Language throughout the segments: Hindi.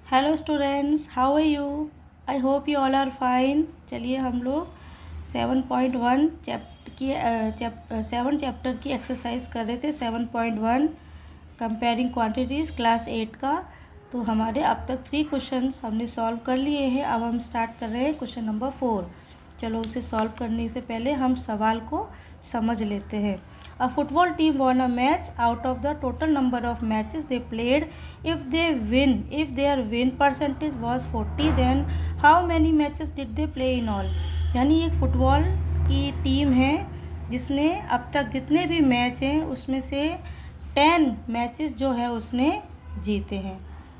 Hello students, how are you? I hope you all are fine. चलिए हम लोग 7.1 चैप्टर की एक्सरसाइज कर रहे थे। 7.1 कंपेयरिंग क्वांटिटीज़ क्लास 8 का। तो हमारे अब तक 3 क्वेश्चंस हमने सॉल्व कर लिए हैं। अब हम स्टार्ट कर रहे हैं क्वेश्चन नंबर 4। चलो उसे सॉल्व करने से पहले हम सवाल को समझ लेते हैं। A football team won a match. Out of the total number of matches they played, if their win percentage was 40, then how many matches did they play in all? यानी एक फुटबॉल की टीम है जिसने अब तक जितने भी मैच हैं उसमें से 10 मैचेस जो है उसने जीते हैं।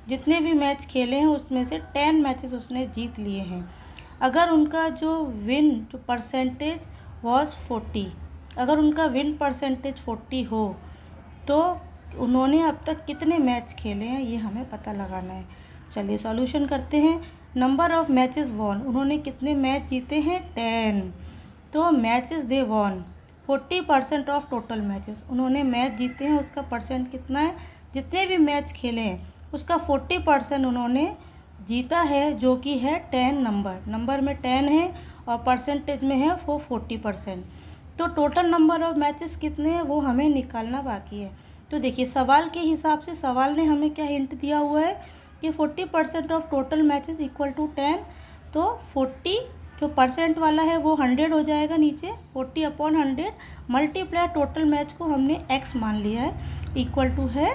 जितने भी मैच खेले हैं उसमें से 10 मैचेस उसने जीत लिए हैं। अगर उनका जो परसेंटेज वॉज 40, अगर उनका विन परसेंटेज 40 हो तो उन्होंने अब तक कितने मैच खेले हैं ये हमें पता लगाना है। चलिए सॉल्यूशन करते हैं। नंबर ऑफ मैचेस वॉन, उन्होंने कितने मैच जीते हैं? 10। तो matches they won 40% of total matches, उन्होंने मैच जीते हैं उसका परसेंट कितना है? जितने भी मैच खेले हैं उसका 40% उन्होंने जीता है, जो कि है 10। नंबर में 10 है और परसेंटेज में है वो 40%। तो टोटल नंबर ऑफ मैचेस कितने हैं वो हमें निकालना बाकी है। तो देखिए सवाल के हिसाब से सवाल ने हमें क्या हिंट दिया हुआ है कि 40% of total matches equal to 10। तो 40 जो परसेंट वाला है वो 100 हो जाएगा, नीचे 40/100 मल्टीप्लाई टोटल मैच को हमने x मान लिया है, इक्वल टू है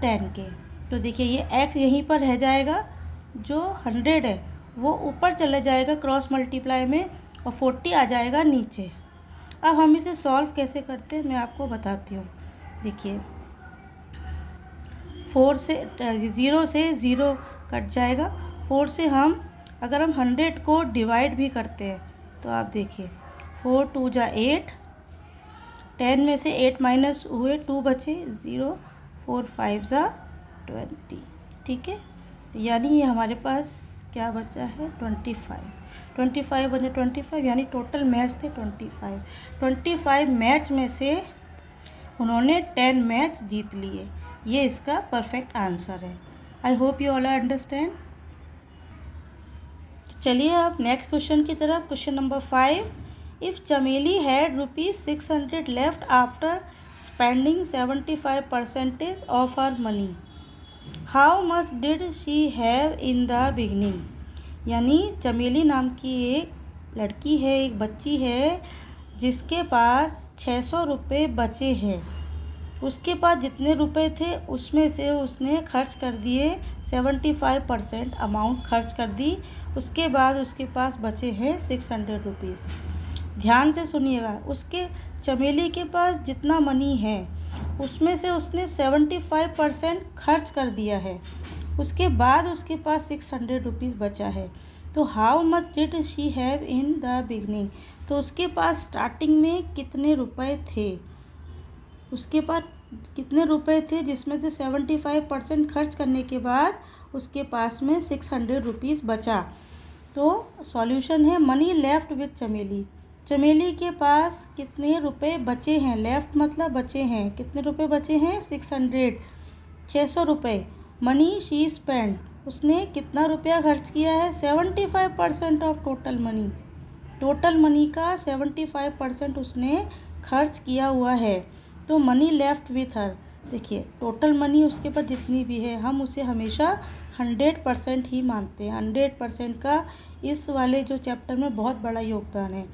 10 के। तो देखिए ये x यहीं पर रह जाएगा, जो 100 है वो ऊपर चले जाएगा क्रॉस मल्टीप्लाई में और 40 आ जाएगा नीचे। अब हम इसे सॉल्व कैसे करते हैं मैं आपको बताती हूँ। देखिए 0 से 0 कट जाएगा। 4 से अगर हम 100 को डिवाइड भी करते हैं तो आप देखिए 4 2 जा 8, 10 में से 8 माइनस हुए 2 बचे 0, 4 5 जा 20। ठीक है, यानी ये हमारे पास क्या बचा है? 25 बने 25, यानी टोटल मैच थे 25 मैच में से उन्होंने 10 मैच जीत लिए। ये इसका परफेक्ट आंसर है। आई होप यू ऑल अंडरस्टैंड। चलिए अब नेक्स्ट क्वेश्चन की तरफ। क्वेश्चन नंबर 5, इफ़ चमेली had ₹600 left after spending 75% of her money, how much did she have in the beginning? यानी चमेली नाम की एक लड़की है, एक बच्ची है जिसके पास 600 रुपये बचे हैं। उसके पास जितने रुपए थे उसमें से उसने खर्च कर दिए, 75% अमाउंट खर्च कर दी। उसके बाद उसके पास बचे हैं 600 रुपीज़। ध्यान से सुनिएगा, उसके चमेली के पास जितना मनी है उसमें से उसने 75% खर्च कर दिया है। उसके बाद उसके पास 600 रुपीज़ बचा है। तो how much did she have in the beginning? तो उसके पास स्टार्टिंग में कितने रुपए थे? उसके पास कितने रुपए थे जिसमें से 75% खर्च करने के बाद उसके पास में 600 रुपीज़ बचा? तो सॉल्यूशन है मनी लेफ्ट विथ चमेली। चमेली के पास कितने रुपए बचे हैं? लेफ्ट मतलब बचे हैं। कितने रुपए बचे हैं? 600 रुपये। मनी शी स्पेंड, उसने कितना रुपया खर्च किया है? 75% of total money. Total money का 75% उसने खर्च किया हुआ है। तो मनी लेफ्ट विथ हर, देखिए टोटल मनी उसके पास जितनी भी है हम उसे हमेशा 100% ही मानते हैं। 100% का इस वाले जो चैप्टर में बहुत बड़ा योगदान है।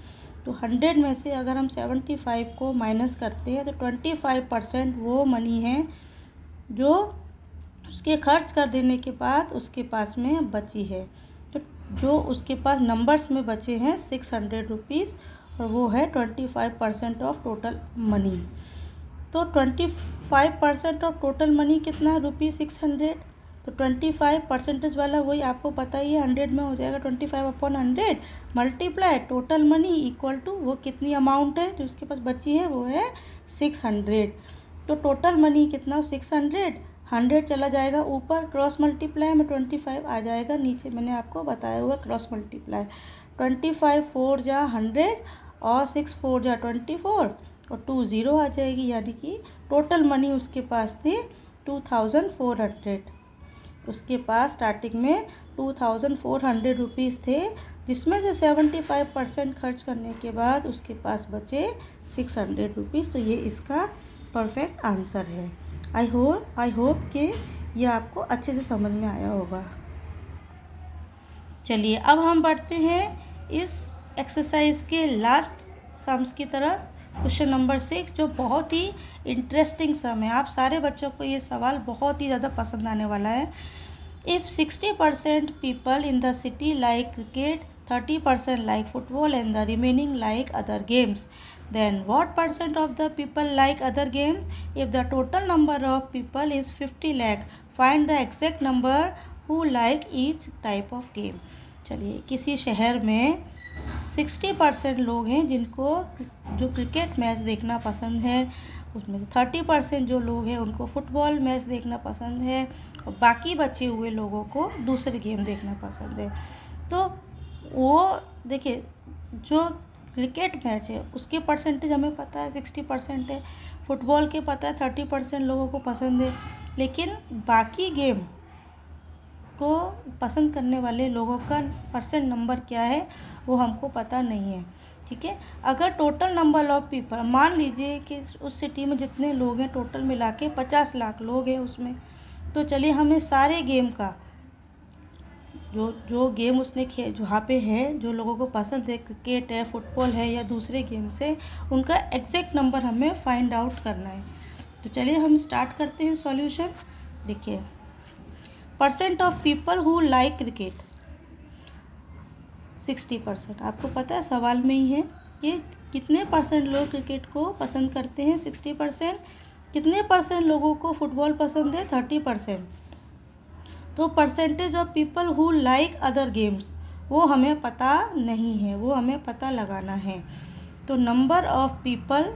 तो 100 में से अगर हम 75 को माइनस करते हैं तो 25% वो मनी है जो उसके खर्च कर देने के बाद उसके पास में बची है। तो जो उसके पास नंबर्स में बचे हैं 600 रुपीज़, और वो है 25% ऑफ टोटल मनी। तो 25% ऑफ टोटल मनी कितना है? ₹600। तो 25% वाला वही आपको पता ही है, 100 में हो जाएगा 25/100 multiply total money equal to वो कितनी अमाउंट है जो उसके पास बची है, वो है 600। तो टोटल मनी कितना? 600। 100 चला जाएगा ऊपर, क्रॉस मल्टीप्लाई में 25 आ जाएगा नीचे, मैंने आपको बताया हुआ क्रॉस मल्टीप्लाई। 25 4 जा 100 और 6 4 जा 24 और 2 0 आ जाएगी, यानी कि टोटल मनी उसके पास थी 2400। उसके पास स्टार्टिंग में 2400 रुपीज़ थे, जिसमें से 75% खर्च करने के बाद उसके पास बचे 600 रुपीज़। तो ये इसका परफेक्ट आंसर है। आई होप कि ये आपको अच्छे से समझ में आया होगा। चलिए अब हम बढ़ते हैं इस एक्सरसाइज के लास्ट सम्स की तरफ। क्वेश्चन नंबर 6 जो बहुत ही इंटरेस्टिंग सम है, आप सारे बच्चों को ये सवाल बहुत ही ज़्यादा पसंद आने वाला है। If 60% people in the city like cricket, 30% like football and the remaining like other games, then what percent of the people like other games? If the total number of people is 50 lakh, find the exact number who like each type of game. चलिए, किसी शहर में 60% लोग हैं जिनको जो क्रिकेट मैच देखना पसंद है, उसमें से 30% जो लोग हैं उनको फुटबॉल मैच देखना पसंद है, और बाकी बचे हुए लोगों को दूसरे गेम देखना पसंद है। तो वो देखिए, जो क्रिकेट मैच है उसके परसेंटेज हमें पता है 60% है, फुटबॉल के पता है 30% लोगों को पसंद है, लेकिन बाकी गेम को पसंद करने वाले लोगों का परसेंट नंबर क्या है वो हमको पता नहीं है। ठीक है, अगर टोटल नंबर ऑफ पीपल, मान लीजिए कि उस सिटी में जितने लोग हैं टोटल मिला के 50 लाख लोग हैं उसमें, तो चलिए हमें सारे गेम का जो गेम उसने जहाँ पे है, जो लोगों को पसंद है, क्रिकेट है, फुटबॉल है या दूसरे गेम से, उनका एग्जैक्ट नंबर हमें फाइंड आउट करना है। तो चलिए हम स्टार्ट करते हैं सॉल्यूशन। देखिए, percent of people who like cricket 60%। आपको पता है सवाल में ही है कि कितने परसेंट लोग क्रिकेट को पसंद करते हैं, 60%। कितने परसेंट लोगों को फुटबॉल पसंद है, 30%। तो percentage of people who like other games वो हमें पता नहीं है, वो हमें पता लगाना है। तो नंबर ऑफ पीपल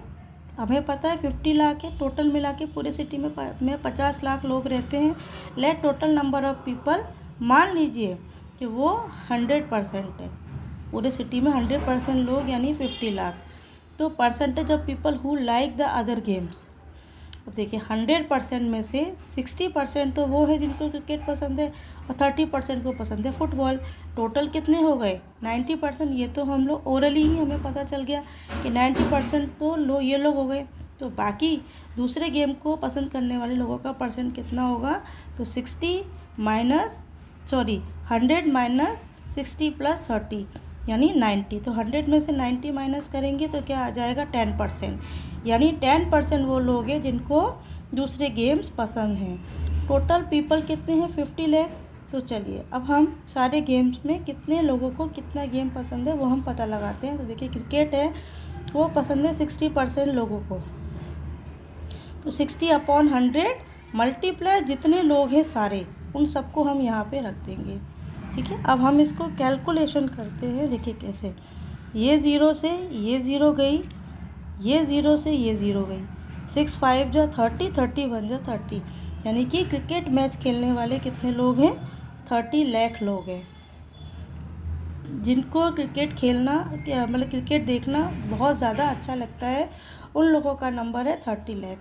हमें पता है 50 लाख है, टोटल मिला के पूरे सिटी में 50 लाख लोग रहते हैं। Let total number of people, मान लीजिए कि वो 100% है, पूरे सिटी में 100% लोग यानी 50 लाख। तो percentage of people who like the other games, अब देखिए 100% में से 60% तो वो है जिनको क्रिकेट पसंद है और 30% को पसंद है फुटबॉल। टोटल कितने हो गए, 90%। ये तो हम लोग ओरली ही हमें पता चल गया कि 90% तो ये लोग हो गए। तो बाकी दूसरे गेम को पसंद करने वाले लोगों का परसेंट कितना होगा, तो 100 माइनस 60 प्लस 30 यानी 90। तो 100 में से 90 माइनस करेंगे तो क्या आ जाएगा, 10%। यानी 10% वो लोग हैं जिनको दूसरे गेम्स पसंद हैं। टोटल पीपल कितने हैं, 50 लाख। तो चलिए अब हम सारे गेम्स में कितने लोगों को कितना गेम पसंद है वो हम पता लगाते हैं। तो देखिए, क्रिकेट है वो पसंद है 60% लोगों को, तो 60/100 मल्टीप्लाई जितने लोग हैं सारे, उन सबको हम यहाँ पे रख देंगे। ठीक है, अब हम इसको कैलकुलेशन करते हैं। देखिए कैसे, ये ज़ीरो से ये ज़ीरो गई, ये ज़ीरो से ये ज़ीरो गई, 6 5 जा 30, 30 1 जा 30, यानी कि क्रिकेट मैच खेलने वाले कितने लोग हैं, 30 लाख लोग हैं। जिनको क्रिकेट खेलना मतलब क्रिकेट देखना बहुत ज़्यादा अच्छा लगता है, उन लोगों का नंबर है 30 लाख।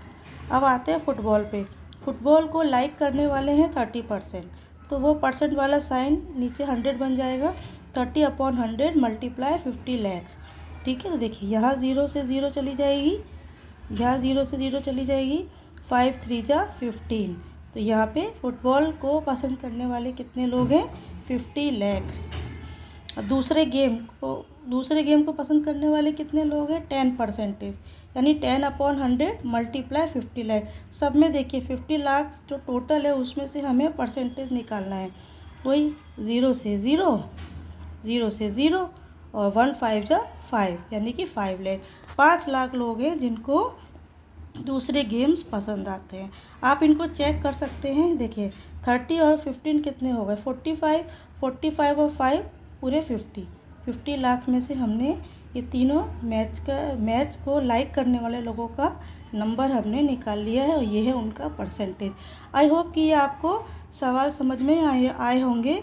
अब आते हैं फुटबॉल पे। फुटबॉल को लाइक करने वाले हैं 30%, तो वो परसेंट वाला साइन नीचे 100 बन जाएगा, 30/100 मल्टीप्लाई 50 लाख। ठीक है, तो देखिए यहाँ 0 से 0 चली जाएगी, यहाँ 0 से 0 चली जाएगी, 5 3 जा 15। तो यहाँ पे फुटबॉल को पसंद करने वाले कितने लोग हैं, 50 लाख। और दूसरे गेम को पसंद करने वाले कितने लोग हैं, 10%, यानी 10/100 मल्टीप्लाई 50 लाख। सब में देखिए 50 लाख जो टोटल है उसमें से हमें परसेंटेज निकालना है। वही 0 से 0, 0 से 0 और 1 5 जा 5, यानी कि 5 लाख। 5 लाख लोग हैं जिनको दूसरे गेम्स पसंद आते हैं। आप इनको चेक कर सकते हैं। देखिए 30 और 15 कितने हो गए, 45, 45 और 5 पूरे 50 लाख में से हमने ये तीनों मैच को लाइक करने वाले लोगों का नंबर हमने निकाल लिया है, और ये है उनका परसेंटेज। आई होप कि ये आपको सवाल समझ में आए होंगे।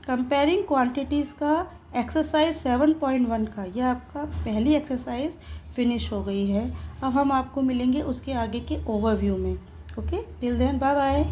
कंपेयरिंग क्वांटिटीज़ का एक्सरसाइज 7.1 का यह आपका पहली एक्सरसाइज फिनिश हो गई है। अब हम आपको मिलेंगे उसके आगे के ओवरव्यू में। Okay, till then bye bye.